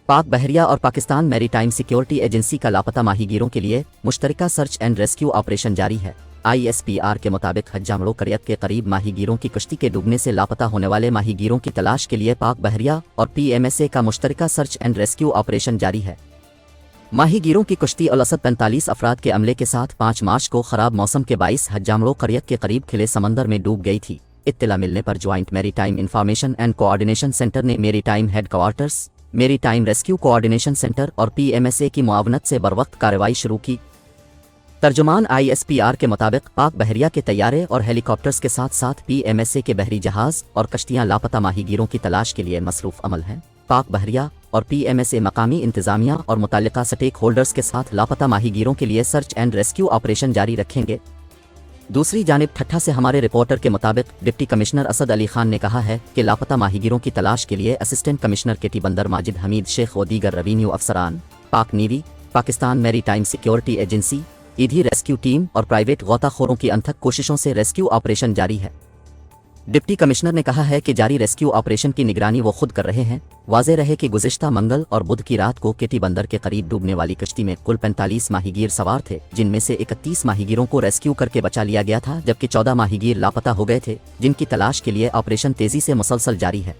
پاک بحریہ اور پاکستان میری ٹائم سیکیورٹی ایجنسی کا لاپتہ ماہی گیروں کے لیے مشترکہ سرچ اینڈ ریسکیو آپریشن جاری ہے۔ ISPR کے مطابق حجامڑو قریت کے قریب ماہی گیروں کی کشتی کے ڈوبنے سے لاپتہ ہونے والے ماہی گیروں کی تلاش کے لیے پاک بحریہ اور PMSA کا مشترکہ سرچ اینڈ ریسکیو آپریشن جاری ہے۔ ماہی گیروں کی کشتی الاصد 45 افراد کے عملے کے ساتھ 5 مارچ کو خراب موسم کے باعث حجامڑو قریت کے قریب کھلے سمندر میں ڈوب گئی تھی۔ اطلاع ملنے پر جوائنٹ میری time information and coordination centre نے میری ٹائم ہیڈ کوارٹرز، میری ٹائم ریسکیو کوآرڈینیشن سینٹر اور PMSA کی معاونت سے بروقت کارروائی شروع کی۔ ترجمان ISPR کے مطابق پاک بحریہ کے طیارے اور ہیلی کاپٹرز کے ساتھ ساتھ PMSA کے بحری جہاز اور کشتیاں لاپتہ ماہی گیروں کی تلاش کے لیے مصروف عمل ہیں۔ پاک بحریہ اور PMSA مقامی انتظامیہ اور متعلقہ سٹیک ہولڈرز کے ساتھ لاپتہ ماہی گیروں کے لیے سرچ اینڈ ریسکیو آپریشن جاری رکھیں گے۔ دوسری جانب ٹھٹھہ سے ہمارے رپورٹر کے مطابق ڈپٹی کمشنر اسد علی خان نے کہا ہے کہ لاپتہ ماہی گیروں کی تلاش کے لیے اسسٹنٹ کمشنر KT بندر ماجد حمید شیخ و دیگر ریونیو افسران، پاک نیوی، پاکستان میری time security agency, Edhi rescue team اور پرائیویٹ غوطہ خوروں کی انتھک کوششوں سے ریسکیو آپریشن جاری ہے۔ ڈپٹی کمشنر نے کہا ہے کہ جاری ریسکیو آپریشن کی نگرانی وہ خود کر رہے ہیں۔ واضح رہے کہ گزشتہ منگل اور بدھ کی رات کو KT بندر کے قریب ڈوبنے والی کشتی میں کل 45 ماہی گیر سوار تھے، جن میں سے 31 ماہی گیروں کو ریسکیو کر کے بچا لیا گیا تھا، جبکہ 14 ماہی گیر لاپتہ ہو گئے تھے، جن کی تلاش کے لیے آپریشن تیزی سے مسلسل جاری ہے۔